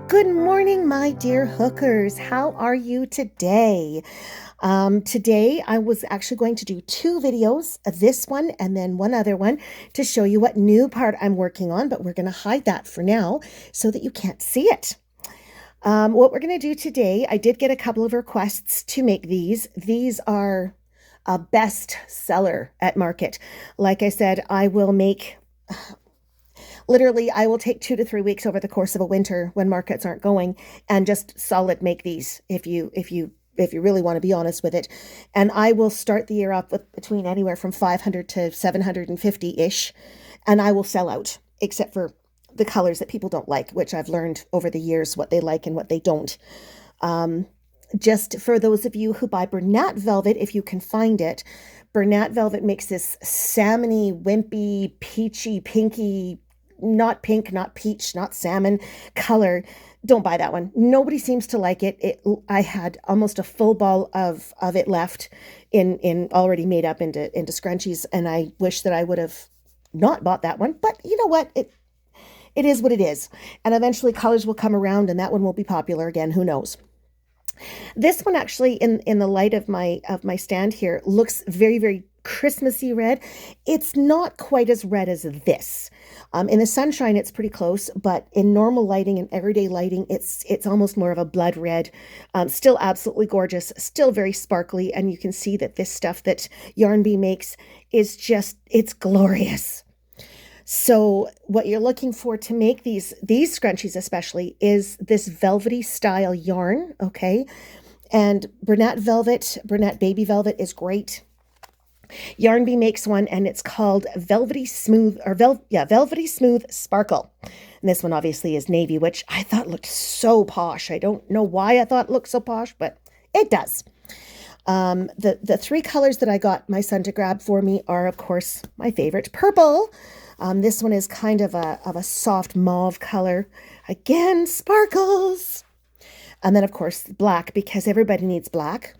Good morning, my dear hookers. How are you today? Today, I was actually going to do two videos, this one and then one other one, to show you what new part I'm working on, but we're going to hide that for now so that you can't see it. What we're going to do today, I did get a couple of requests to make these. These are a best seller at market. Like I said, I will make literally, I will take 2 to 3 weeks over the course of a winter when markets aren't going and just solid make these if you really want to be honest with it. And I will start the year up with between anywhere from 500 to 750-ish, and I will sell out, except for the colors that people don't like, which I've learned over the years what they like and what they don't. Just for those of you who buy Bernat Velvet, if you can find it, Bernat Velvet makes this salmony, wimpy, peachy, pinky, not pink, not peach, not salmon color. Don't buy that one. Nobody seems to like it. I had almost a full ball of it left in already made up into scrunchies, and I wish that I would have not bought that one. But you know what? It is what it is. And eventually colors will come around and that one will be popular again. Who knows? This one actually in the light of my stand here looks very, very Christmassy red. It's not quite as red as this. In the sunshine, it's pretty close, but in normal lighting and everyday lighting, it's almost more of a blood red. Still absolutely gorgeous, still very sparkly, and you can see that this stuff that Yarn Bee makes is just, it's glorious. So what you're looking for to make these scrunchies especially is this velvety style yarn, okay? And Bernat Baby Velvet is great. Yarn Bee makes one and it's called Velvety Smooth Velvety Smooth Sparkle. And this one obviously is navy, which I thought looked so posh. I don't know why I thought it looked so posh, but it does. The three colors that I got my son to grab for me are, of course, my favorite, purple. This one is kind of a soft mauve color. Again, sparkles. And then, of course, black, because everybody needs black.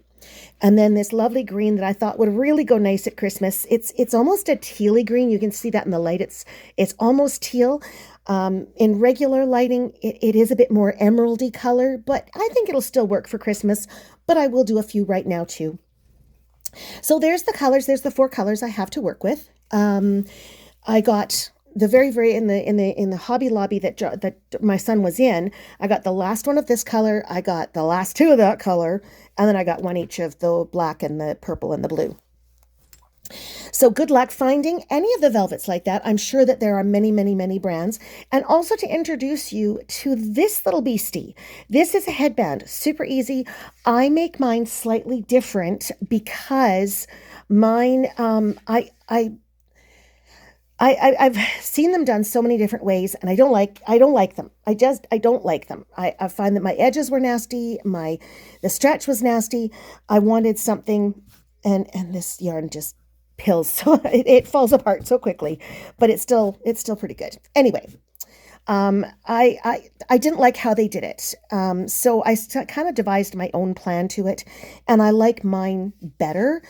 And then this lovely green that I thought would really go nice at Christmas. It's almost a tealy green. You can see that in the light. It's almost teal. In regular lighting, it is a bit more emeraldy color, but I think it'll still work for Christmas. But I will do a few right now too. So there's the colors. There's the four colors I have to work with. I got the very in the Hobby Lobby that my son was in. I got the last one of this color. I got the last two of that color, and then I got one each of the black and the purple and the blue. So good luck finding any of the velvets like that. I'm sure that there are many, many, many brands. And also to introduce you to this little beastie. This is a headband, super easy. I make mine slightly different because mine, I've seen them done so many different ways, and I don't like them. I don't like them. I find that my edges were nasty, the stretch was nasty. I wanted something, and this yarn just pills, so it falls apart so quickly, but it's still pretty good. Anyway, I didn't like how they did it, so I kind of devised my own plan to it, and I like mine better.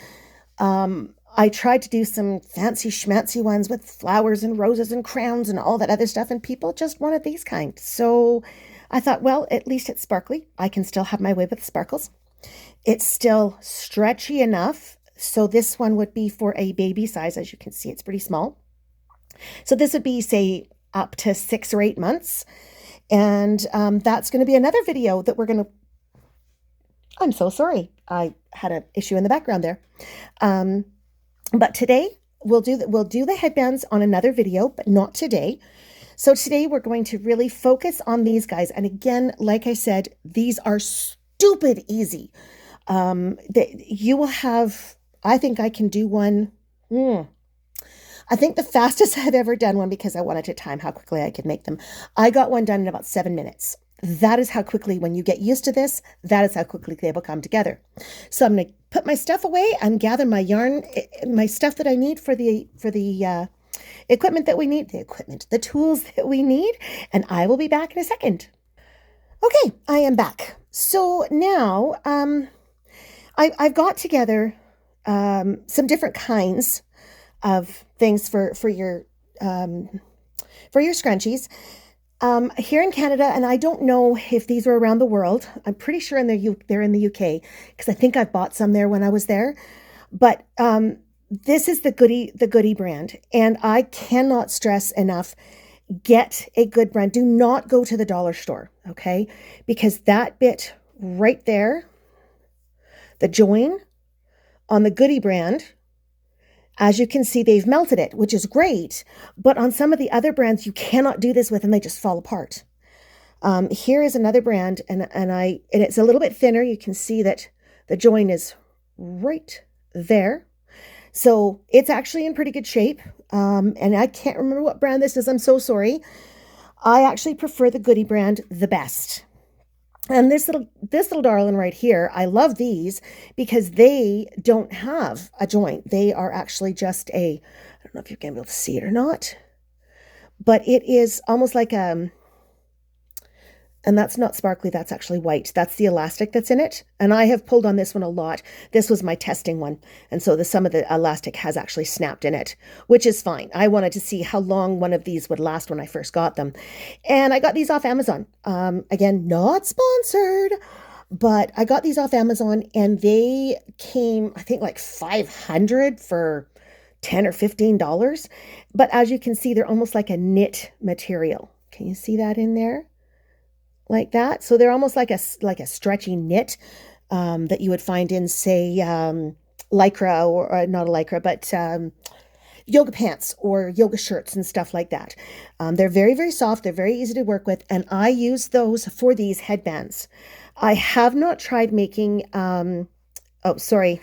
I tried to do some fancy schmancy ones with flowers and roses and crowns and all that other stuff, and people just wanted these kind. So I thought, well, at least it's sparkly. I can still have my way with sparkles. It's still stretchy enough. So this one would be for a baby size. As you can see, it's pretty small. So this would be, say, up to 6 or 8 months. And that's going to be another video that we're going to... I'm so sorry. I had an issue in the background there. But today we'll do the headbands on another video, but not today. So today we're going to really focus on these guys. And again, like I said, these are stupid easy. You will have, I think I can do one. I think the fastest I've ever done one, because I wanted to time how quickly I could make them. I got one done in about 7 minutes. That is how quickly, when you get used to this, that is how quickly they will come together. So I'm going to put my stuff away and gather my yarn, my stuff that I need for the equipment that we need, the tools that we need, and I will be back in a second. Okay, I am back. So now I've got together some different kinds of things for your scrunchies. Here in Canada, and I don't know if these are around the world. I'm pretty sure they're in the UK because I think I bought some there when I was there. But this is the Goody brand, and I cannot stress enough, get a good brand. Do not go to the dollar store, okay? Because that bit right there, the join on the Goody brand, as you can see, they've melted it, which is great. But on some of the other brands, you cannot do this with, and they just fall apart. Here is another brand, and it's a little bit thinner. You can see that the join is right there. So it's actually in pretty good shape. And I can't remember what brand this is. I'm so sorry. I actually prefer the Goody brand the best. And this little darling right here, I love these because they don't have a joint. They are actually just I don't know if you're going to be able to see it or not, but it is almost like and that's not sparkly, that's actually white. That's the elastic that's in it. And I have pulled on this one a lot. This was my testing one. And so some of the elastic has actually snapped in it, which is fine. I wanted to see how long one of these would last when I first got them. And I got these off Amazon. Again, not sponsored, but I got these off Amazon and they came, I think like 500 for $10 or $15. But as you can see, they're almost like a knit material. Can you see that in there? Like that. So they're almost like a stretchy knit that you would find in, say, lycra or not a lycra, but yoga pants or yoga shirts and stuff like that. They're very, very soft. They're very easy to work with. And I use those for these headbands. I have not tried making, oh, sorry.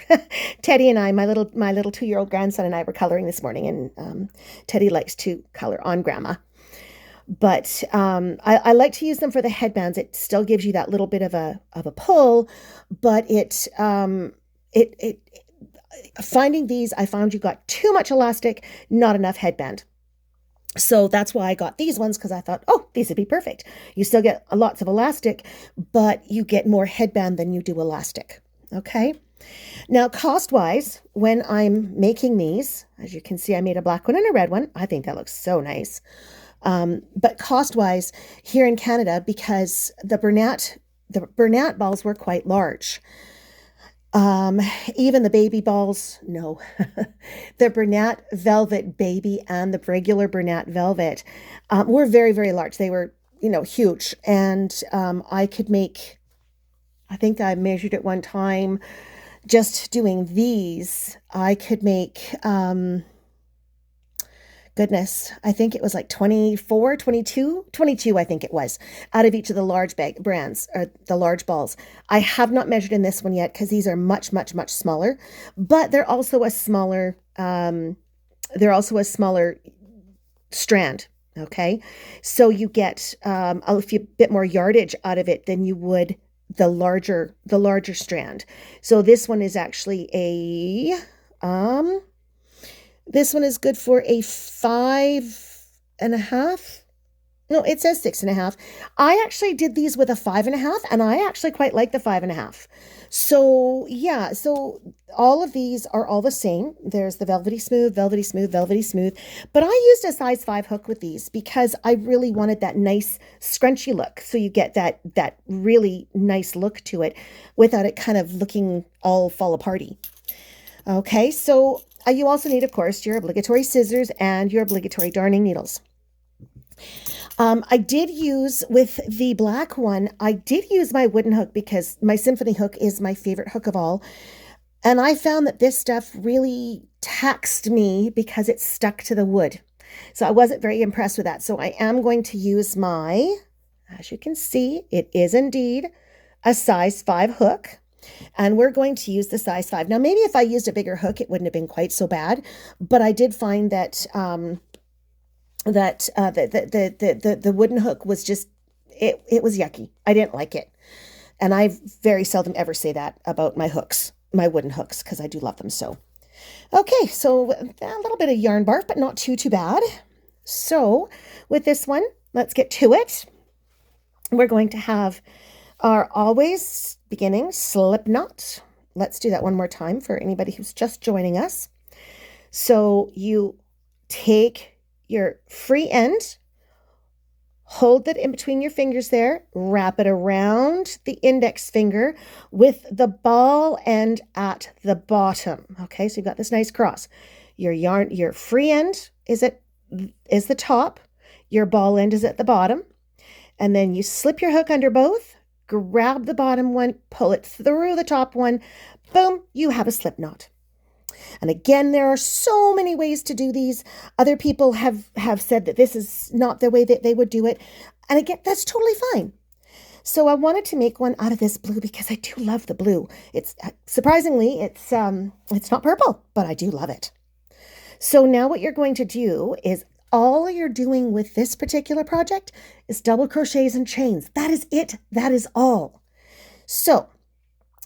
Teddy and I, my little 2-year-old grandson and I were coloring this morning, and Teddy likes to color on grandma. But I like to use them for the headbands. It still gives you that little bit of a pull, but finding these, I found you got too much elastic, not enough headband. So that's why I got these ones, because I thought, oh, these would be perfect. You still get lots of elastic, but you get more headband than you do elastic. Okay. Now, cost-wise, when I'm making these, as you can see, I made a black one and a red one. I think that looks so nice. But cost-wise, here in Canada, because the Bernat balls were quite large. Even the baby balls, no. The Bernat Velvet Baby and the regular Bernat Velvet were very, very large. They were, huge. And I could make, I think I measured it one time, just doing these, I could make... goodness, I think it was like 22, I think it was, out of each of the large brands, or the large balls. I have not measured in this one yet because these are much, much, much smaller, but they're also a smaller strand. Okay. So you get a bit more yardage out of it than you would the larger strand. So this one is actually this one is good for a 5.5. No, it says 6.5. I actually did these with a 5.5, and I actually quite like the 5.5. So yeah, so all of these are all the same. There's the velvety smooth, velvety smooth, velvety smooth. But I used a size 5 hook with these because I really wanted that nice scrunchy look. So you get that really nice look to it without it kind of looking all fall aparty. Okay, so you also need, of course, your obligatory scissors and your obligatory darning needles. I did use, with the black one, I did use my wooden hook because my symphony hook is my favorite hook of all. And I found that this stuff really taxed me because it stuck to the wood. So I wasn't very impressed with that. So I am going to use as you can see, it is indeed a size 5 hook. And we're going to use the size 5. Now, maybe if I used a bigger hook, it wouldn't have been quite so bad. But I did find that the wooden hook was just, it was yucky. I didn't like it. And I very seldom ever say that about my wooden hooks, because I do love them so. Okay, so a little bit of yarn barf, but not too bad. So with this one, let's get to it. We're going to have our always beginning slip knot. Let's do that one more time for anybody who's just joining us. So you take your free end, hold it in between your fingers there, wrap it around the index finger with the ball end at the bottom. Okay, so you've got this nice cross. Your free end is the top, your ball end is at the bottom, and then you slip your hook under both, grab the bottom one, pull it through the top one, boom, you have a slip knot. And again, there are so many ways to do these. Other people have said that this is not the way that they would do it. And again, that's totally fine. So I wanted to make one out of this blue because I do love the blue. It's surprisingly, it's not purple, but I do love it. So now what you're going to do is all you're doing with this particular project is double crochets and chains. That is it. That is all. So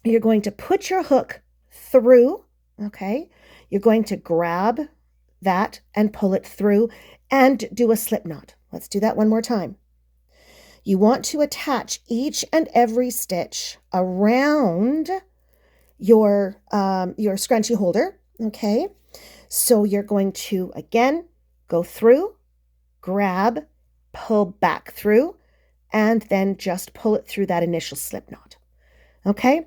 you're going to put your hook through. Okay, you're going to grab that and pull it through and do a slip knot. Let's do that one more time. You want to attach each and every stitch around your scrunchie holder. Okay, so you're going to again go through, grab, pull back through, and then just pull it through that initial slip knot. Okay.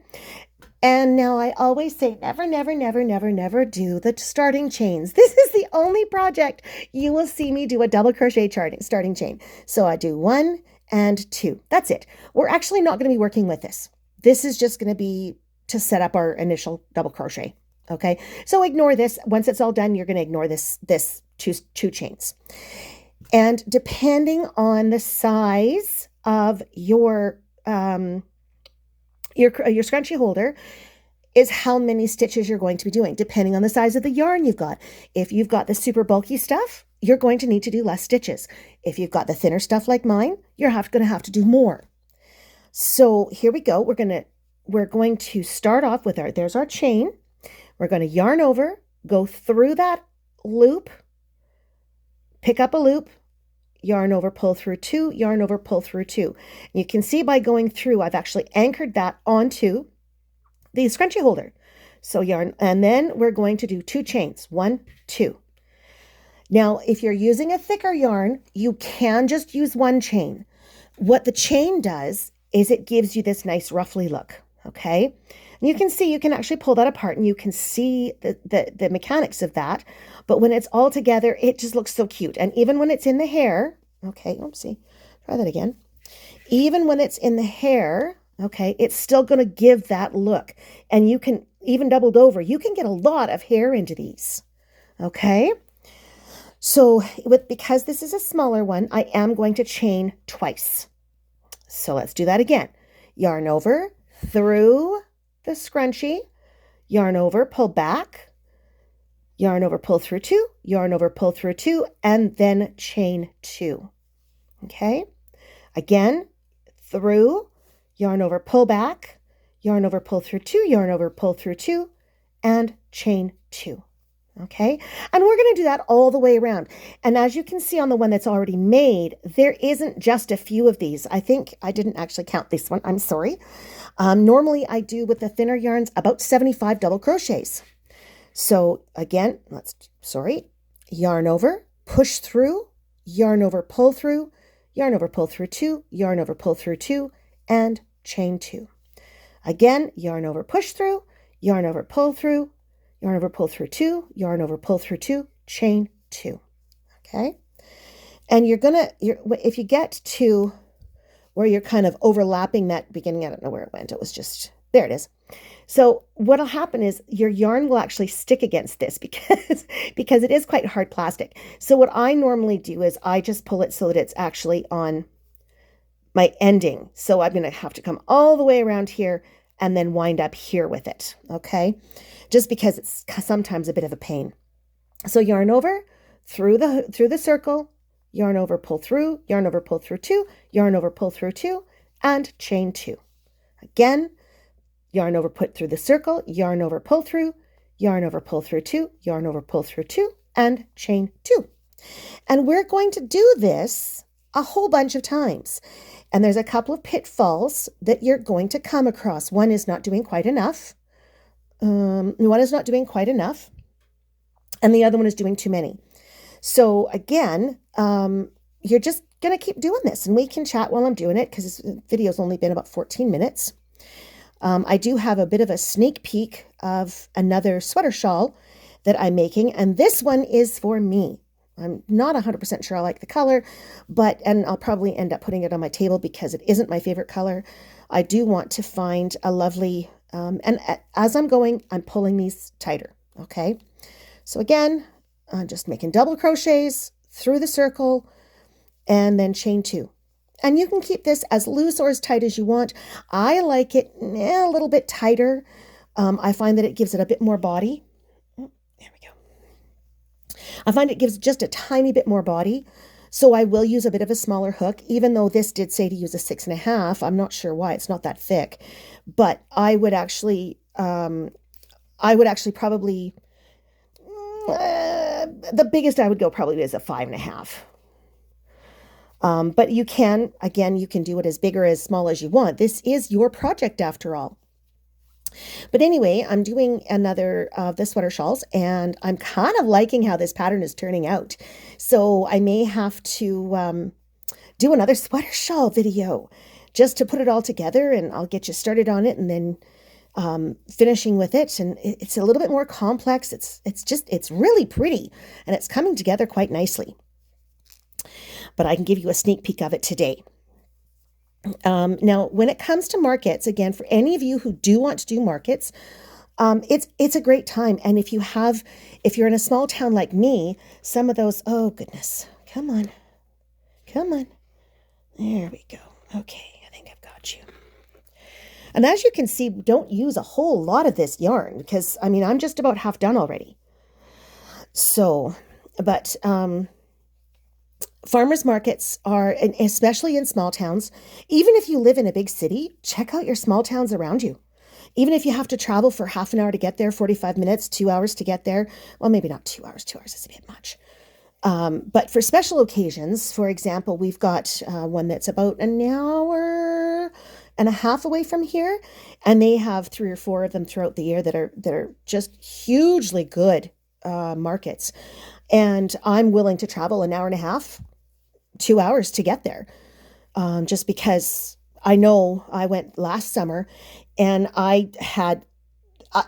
And now I always say never, never, never, never, never do the starting chains. This is the only project you will see me do a double crochet starting chain. So I do 1 and 2. That's it. We're actually not going to be working with this. This is just going to be to set up our initial double crochet. Okay. So ignore this. Once it's all done, you're going to ignore this two chains. And depending on the size of your scrunchie holder is how many stitches you're going to be doing, depending on the size of the yarn you've got. If you've got the super bulky stuff, you're going to need to do less stitches. If you've got the thinner stuff like mine, you're going to have to do more. So here we go. We're going to start off with there's our chain. We're going to yarn over, go through that loop, pick up a loop, yarn over, pull through 2, yarn over, pull through 2. You can see by going through, I've actually anchored that onto the scrunchie holder. So yarn, and then we're going to do 2 chains, 1, 2. Now, if you're using a thicker yarn, you can just use 1 chain. What the chain does is it gives you this nice ruffly look, okay? And you can see, you can actually pull that apart and you can see the mechanics of that. But when it's all together, it just looks so cute. And even when it's in the hair, okay, oopsie, try that again. Even when it's in the hair, okay, it's still going to give that look. And you can, even doubled over, you can get a lot of hair into these, okay? So because this is a smaller one, I am going to chain twice. So let's do that again. Yarn over, through the scrunchie, yarn over, pull back, yarn over, pull through 2, yarn over, pull through 2, and then chain 2. Okay? Again, through, yarn over, pull back, yarn over, pull through 2, yarn over, pull through 2, and chain 2. Okay? And we're going to do that all the way around. And as you can see on the one that's already made, there isn't just a few of these. I think I didn't actually count this one. I'm sorry. Normally I do with the thinner yarns about 75 double crochets. So again, yarn over, push through, yarn over, pull through, yarn over, pull through 2, yarn over, pull through 2, and chain 2. Again, yarn over, push through, yarn over, pull through, yarn over, pull through 2, yarn over, pull through 2, chain 2. Okay? And if you get to where you're kind of overlapping that beginning, I don't know where it went. It was just, there it is. So what'll happen is your yarn will actually stick against this because it is quite hard plastic. So what I normally do is I just pull it so that it's actually on my ending. So I'm going to have to come all the way around here and then wind up here with it. Okay. Just because it's sometimes a bit of a pain. So yarn over through the circle, yarn over, pull through, yarn over, pull through 2, yarn over, pull through 2, and chain 2. Again, yarn over, put through the circle, yarn over, pull through, yarn over, pull through 2, yarn over, pull through 2, and chain 2. And we're going to do this a whole bunch of times. And there's a couple of pitfalls that you're going to come across. One is not doing quite enough. And the other one is doing too many. So again, you're just going to keep doing this, and we can chat while I'm doing it because this video's only been about 14 minutes. I do have a bit of a sneak peek of another sweater shawl that I'm making, and this one is for me. I'm not 100% sure I like the color, and I'll probably end up putting it on my table because it isn't my favorite color. I do want to find a lovely, and as I'm going, I'm pulling these tighter, okay? So again, I'm just making double crochets through the circle and then chain 2. And you can keep this as loose or as tight as you want. I like it a little bit tighter. I find that it gives it a bit more body. Oh, there we go. I find it gives just a tiny bit more body. So I will use a bit of a smaller hook, even though this did say to use a 6.5. I'm not sure why. It's not that thick. But I would actually probably, the biggest I would go probably is a 5.5. But you can do it as big or as small as you want. This is your project after all. But anyway, I'm doing another of the sweater shawls, and I'm kind of liking how this pattern is turning out. So I may have to do another sweater shawl video just to put it all together, and I'll get you started on it and then finishing with it. And it's a little bit more complex. It's really pretty, and it's coming together quite nicely. But I can give you a sneak peek of it today. Now, when it comes to markets, again, for any of you who do want to do markets, it's a great time. And if you're in a small town like me, some of those, oh goodness, come on. There we go. Okay, I think I've got you. And as you can see, don't use a whole lot of this yarn because, I mean, I'm just about half done already. So, but, farmers markets are, and especially in small towns, even if you live in a big city, check out your small towns around you. Even if you have to travel for half an hour to get there, 45 minutes, 2 hours to get there. Well, maybe not 2 hours. 2 hours is a bit much. But for special occasions, for example, we've got one that's about an hour and a half away from here. And they have 3 or 4 of them throughout the year that are just hugely good markets. And I'm willing to travel an hour and a half, 2 hours to get there. Just because I know I went last summer and I had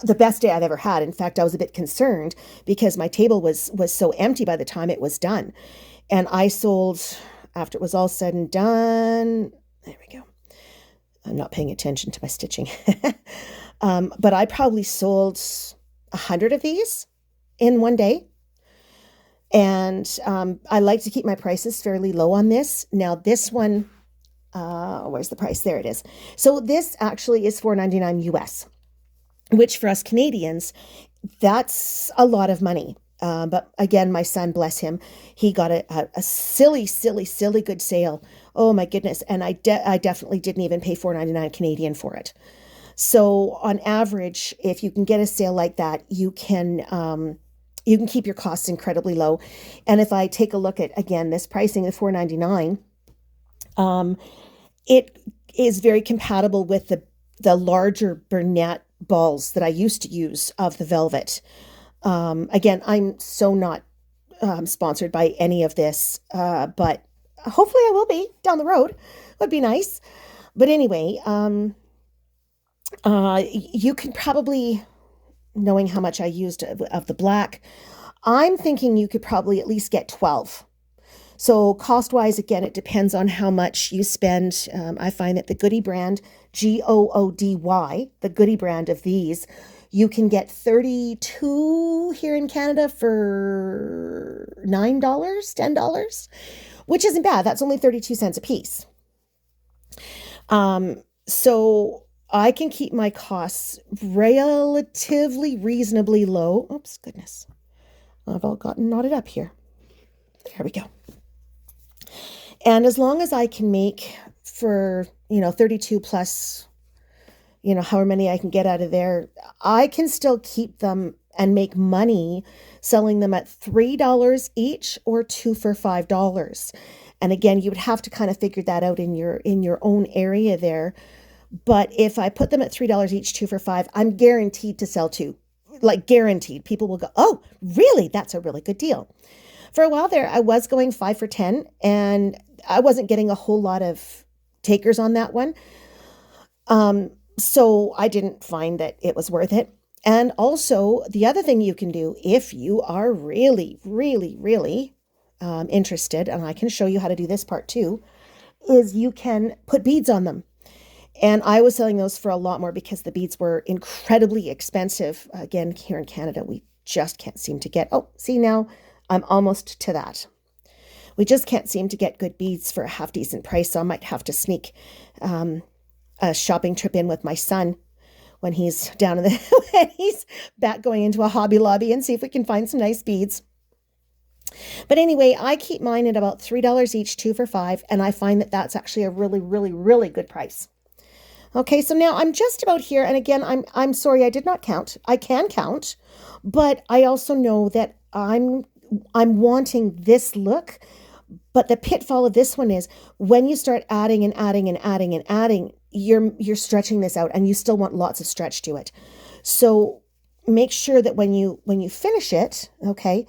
the best day I've ever had. In fact, I was a bit concerned because my table was so empty by the time it was done. And I sold, after it was all said and done, there we go. I'm not paying attention to my stitching. But I probably sold 100 of these in one day. And I like to keep my prices fairly low on this. Now this one, where's the price? There it is. So this actually is $4.99 US, which for us Canadians, that's a lot of money. But again, my son, bless him, he got a silly good sale. Oh my goodness. And I definitely didn't even pay $4.99 Canadian for it. So on average, if you can get a sale like that, you can keep your costs incredibly low. And if I take a look at, again, this pricing of $4.99, it is very compatible with the larger Bernat balls that I used to use of the velvet. Again, I'm so not sponsored by any of this, but hopefully I will be down the road. Would be nice. But anyway, you can probably, knowing how much I used of the black, I'm thinking you could probably at least get 12. So cost-wise, again, it depends on how much you spend. I find that the Goody brand, Goody, the Goody brand of these, you can get 32 here in Canada for $9, $10, which isn't bad. That's only 32 cents a piece. So I can keep my costs relatively reasonably low. Oops, goodness. I've all gotten knotted up here. There we go. And as long as I can make for, 32 plus, however many I can get out of there, I can still keep them and make money selling them at $3 each or 2 for $5. And again, you would have to kind of figure that out in your own area there. But if I put them at $3 each, 2 for $5, I'm guaranteed to sell 2. Like guaranteed. People will go, oh, really? That's a really good deal. For a while there, I was going 5 for 10, and I wasn't getting a whole lot of takers on that one. So I didn't find that it was worth it. And also, the other thing you can do if you are really, really, really interested, and I can show you how to do this part too, is you can put beads on them. And I was selling those for a lot more because the beads were incredibly expensive. Again, here in Canada, we just can't seem to get, oh, see now, I'm almost to that. We just can't seem to get good beads for a half decent price. So I might have to sneak a shopping trip in with my son when he's down in the, when he's back going into a Hobby Lobby, and see if we can find some nice beads. But anyway, I keep mine at about $3 each, 2 for $5. And I find that that's actually a really, really, really good price. Okay, so now I'm just about here. And again, I'm sorry, I did not count. I can count, but I also know that I'm wanting this look. But the pitfall of this one is when you start adding and adding and adding and adding, you're stretching this out, and you still want lots of stretch to it. So make sure that when you finish it, okay,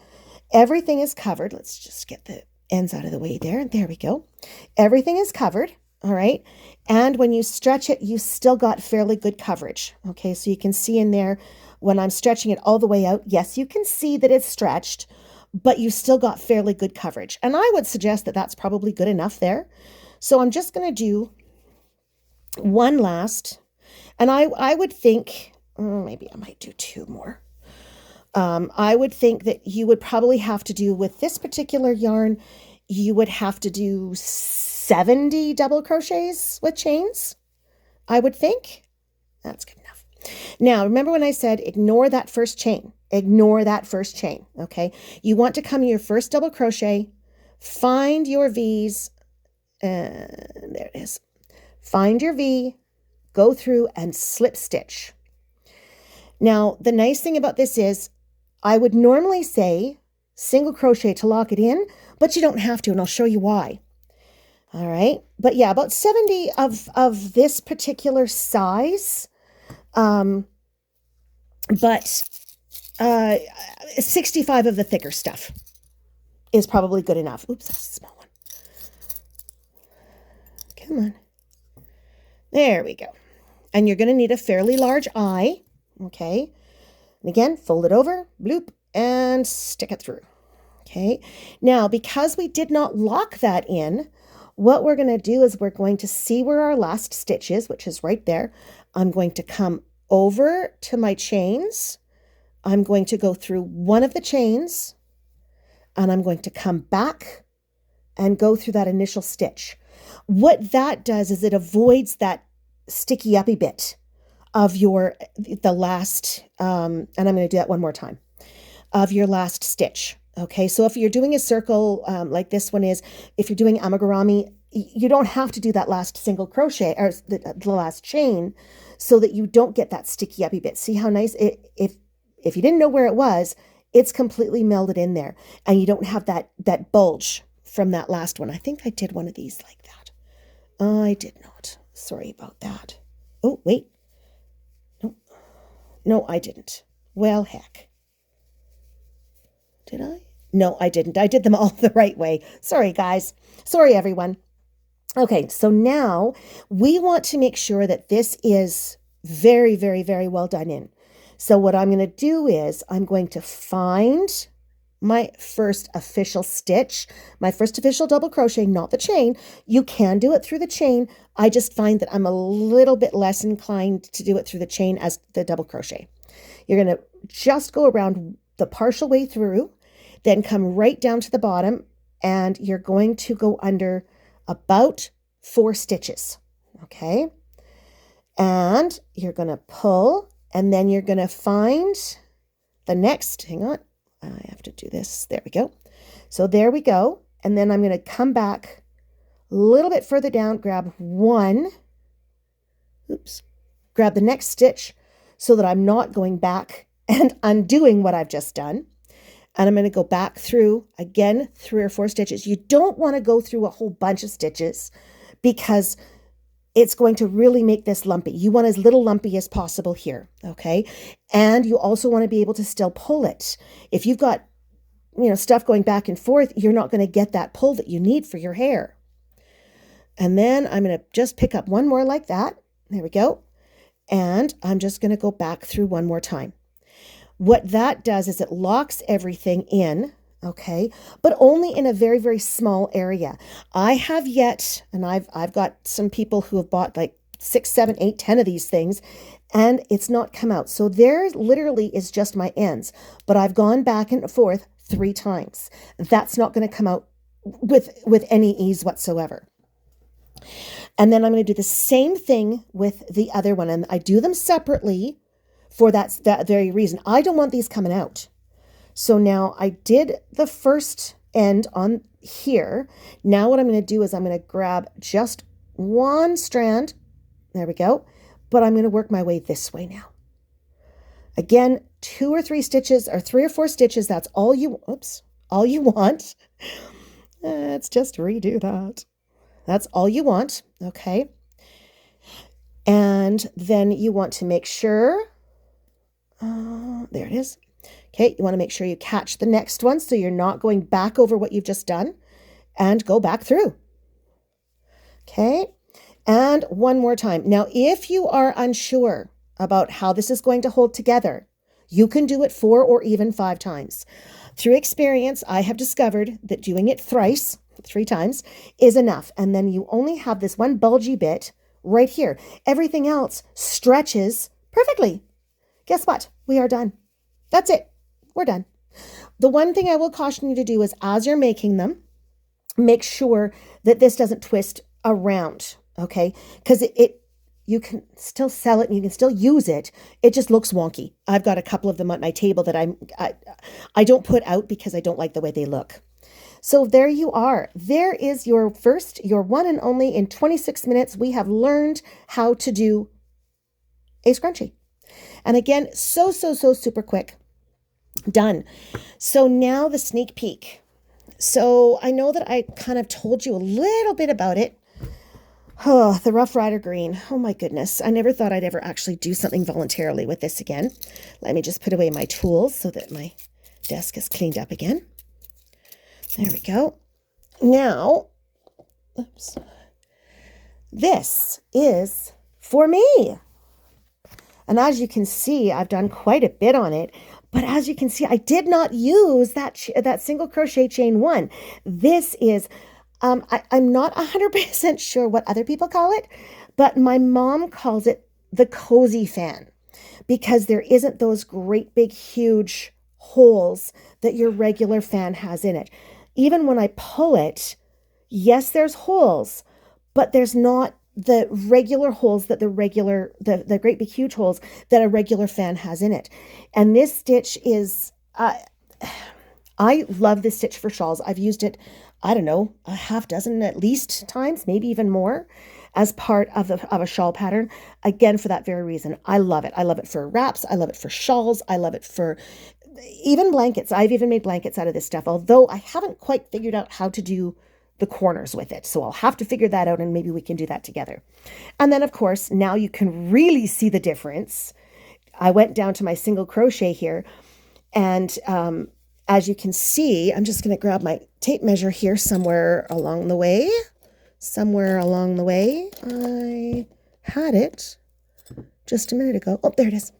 everything is covered. Let's just get the ends out of the way there. There we go. Everything is covered. All right. And when you stretch it, you still got fairly good coverage. Okay. So you can see in there when I'm stretching it all the way out, yes, you can see that it's stretched, but you still got fairly good coverage. And I would suggest that that's probably good enough there. So I'm just going to do one last, and I would think, maybe I might do 2 more. I would think that you would probably have to do with this particular yarn, you would have to do 70 double crochets with chains, I would think. That's good enough. Now, remember when I said ignore that first chain? Ignore that first chain, okay? You want to come to your first double crochet, find your V's, there it is. Find your V, go through and slip stitch. Now, the nice thing about this is I would normally say single crochet to lock it in, but you don't have to, and I'll show you why. All right. But yeah, about 70 of this particular size, but 65 of the thicker stuff is probably good enough. Oops, that's a small one. Come on. There we go. And you're going to need a fairly large eye. Okay. And again, fold it over, bloop, and stick it through. Okay. Now, because we did not lock that in, what we're going to do is we're going to see where our last stitch is, which is right there. I'm going to come over to my chains. I'm going to go through one of the chains, and I'm going to come back and go through that initial stitch. What that does is it avoids that sticky uppy bit of the last, and I'm going to do that one more time, of your last stitch. Okay, so if you're doing a circle like this one is, if you're doing amigurumi, you don't have to do that last single crochet or the last chain so that you don't get that sticky uppy bit. See how nice, if you didn't know where it was, it's completely melded in there, and you don't have that bulge from that last one. I think I did one of these like that. I did not. Sorry about that. Oh, wait. No, I didn't. Well, heck. Did I? No, I didn't. I did them all the right way. Sorry, guys. Sorry, everyone. Okay, so now we want to make sure that this is very, very, very well done in. So what I'm going to do is I'm going to find my first official stitch, my first official double crochet, not the chain. You can do it through the chain. I just find that I'm a little bit less inclined to do it through the chain as the double crochet. You're going to just go around the partial way through, then come right down to the bottom, and you're going to go under about 4 stitches. Okay. And you're going to pull, and then you're going to find the next, hang on, I have to do this. There we go. So there we go. And then I'm going to come back a little bit further down, grab grab the next stitch so that I'm not going back and undoing what I've just done. And I'm going to go back through, again, 3 or 4 stitches. You don't want to go through a whole bunch of stitches because it's going to really make this lumpy. You want as little lumpy as possible here, okay? And you also want to be able to still pull it. If you've got stuff going back and forth, you're not going to get that pull that you need for your hair. And then I'm going to just pick up one more like that. There we go. And I'm just going to go back through one more time. What that does is it locks everything in, okay, but only in a very, very small area. I have yet, and I've got some people who have bought like 6, 7, 8, 10 of these things, and it's not come out. So there literally is just my ends, but I've gone back and forth 3 times. That's not going to come out with any ease whatsoever. And then I'm going to do the same thing with the other one. And I do them separately for that very reason. I don't want these coming out. So now I did the first end on here. Now what I'm going to do is I'm going to grab just one strand. There we go. But I'm going to work my way this way now. Again, 2 or 3 stitches or 3 or 4 stitches. That's all you want. Let's just redo that. That's all you want, okay? And then you want to make sure, there it is. Okay, you want to make sure you catch the next one so you're not going back over what you've just done, and go back through. Okay, and one more time. Now, if you are unsure about how this is going to hold together, you can do it 4 or even 5 times. Through experience, I have discovered that doing it thrice, 3 times, is enough. And then you only have this one bulgy bit right here. Everything else stretches perfectly. Guess what? We are done. That's it. We're done. The one thing I will caution you to do is as you're making them, make sure that this doesn't twist around, okay? Because you can still sell it and you can still use it. It just looks wonky. I've got a couple of them at my table that I don't put out because I don't like the way they look. So there you are. There is your one and only. In 26 minutes, we have learned how to do a scrunchie. And again, so super quick. Done. So now the sneak peek. So I know that I kind of told you a little bit about it. Oh, the Rough Rider green. Oh my goodness. I never thought I'd ever actually do something voluntarily with this again. Let me just put away my tools so that my desk is cleaned up again. There we go. Now, oops. This is for me. And as you can see, I've done quite a bit on it. But as you can see, I did not use that single crochet chain one. This is, I'm not 100% sure what other people call it, but my mom calls it the cozy fan because there isn't those great big huge holes that your regular fan has in it. Even when I pull it, yes, there's holes, but there's not the regular holes that the great big huge holes that a regular fan has in it. And this stitch is, I love this stitch for shawls. I've used it, I don't know, a half dozen at least times, maybe even more, as part of a shawl pattern. Again, for that very reason, I love it. I love it for wraps. I love it for shawls. I love it for even blankets. I've even made blankets out of this stuff, although I haven't quite figured out how to do the corners with it. So I'll have to figure that out and maybe we can do that together. And then of course, now you can really see the difference. I went down to my single crochet here and as you can see, I'm just going to grab my tape measure here somewhere along the way. I had it just a minute ago. Oh, there it is.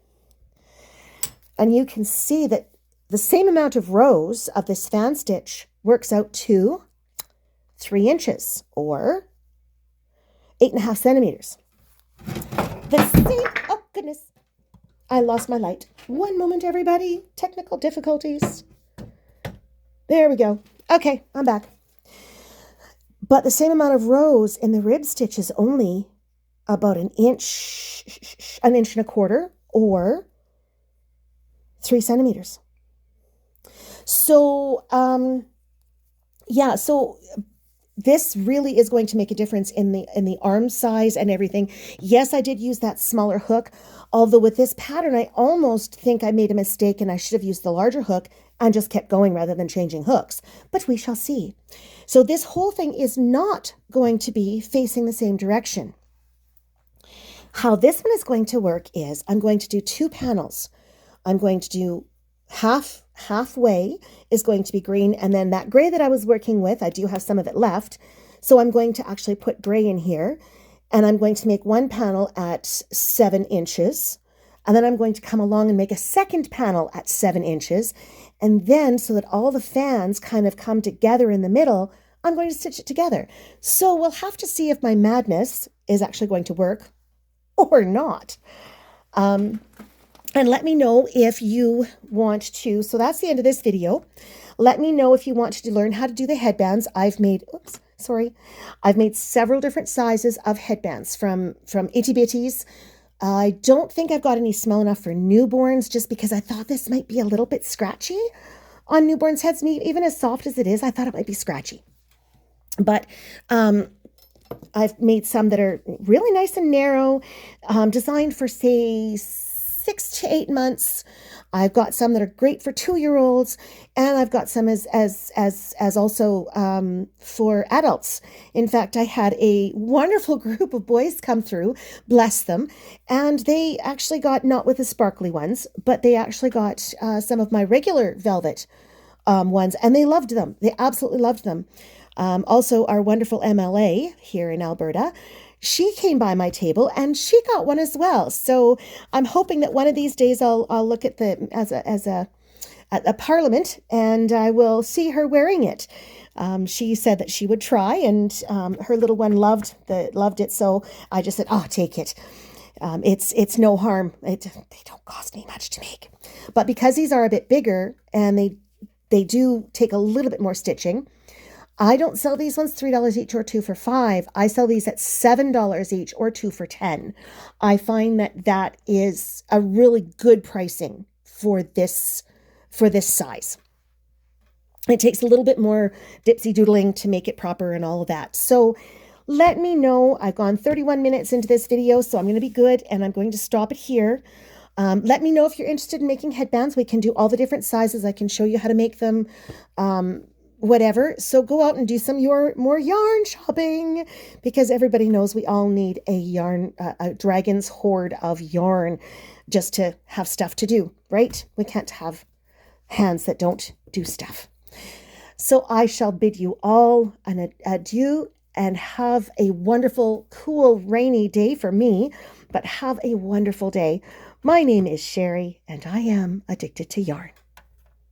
And you can see that the same amount of rows of this fan stitch works out to 3 inches or 8.5 centimeters. The same, oh goodness, I lost my light. One moment, everybody. Technical difficulties. There we go. Okay, I'm back. But the same amount of rows in the rib stitch is only about an inch and a quarter, or 3 centimeters. So, yeah, so this really is going to make a difference in the arm size and everything. Yes, I did use that smaller hook, although with this pattern, I almost think I made a mistake and I should have used the larger hook and just kept going rather than changing hooks, but we shall see. So this whole thing is not going to be facing the same direction. How this one is going to work is I'm going to do 2 panels. I'm going to do halfway is going to be green, and then that gray that I was working with, I do have some of it left. So I'm going to actually put gray in here, and I'm going to make one panel at 7 inches. And then I'm going to come along and make a second panel at 7 inches. And then so that all the fans kind of come together in the middle, I'm going to stitch it together. So we'll have to see if my madness is actually going to work or not. And let me know if you want to. So that's the end of this video. Let me know if you want to learn how to do the headbands. I've made several different sizes of headbands from itty bitties. I don't think I've got any small enough for newborns, just because I thought this might be a little bit scratchy on newborns' heads. Even as soft as it is, I thought it might be scratchy. But I've made some that are really nice and narrow, designed for, say, 6 to 8 months. I've got some that are great for 2-year-olds, and I've got some as also for adults. In fact, I had a wonderful group of boys come through, bless them, and they actually got, not with the sparkly ones, but they actually got some of my regular velvet ones, and they loved them. They absolutely loved them. Also, our wonderful MLA here in Alberta, she came by my table and she got one as well. So I'm hoping that one of these days I'll look at at a parliament, and I will see her wearing it. She said that she would try, and her little one loved it. So I just said, "Oh, take it. It's no harm. They don't cost me much to make." But because these are a bit bigger and they do take a little bit more stitching, I don't sell these ones $3 each or 2 for $5. I sell these at $7 each or 2 for $10. I find that is a really good pricing for this size. It takes a little bit more dipsy doodling to make it proper and all of that. So let me know. I've gone 31 minutes into this video, so I'm going to be good, and I'm going to stop it here. Let me know if you're interested in making headbands. We can do all the different sizes. I can show you how to make them. Whatever. So go out and do some more yarn shopping, because everybody knows we all need a dragon's hoard of yarn just to have stuff to do, right? We can't have hands that don't do stuff. So I shall bid you all an adieu, and have a wonderful, cool, rainy day for me, but have a wonderful day. My name is Sherry, and I am addicted to yarn.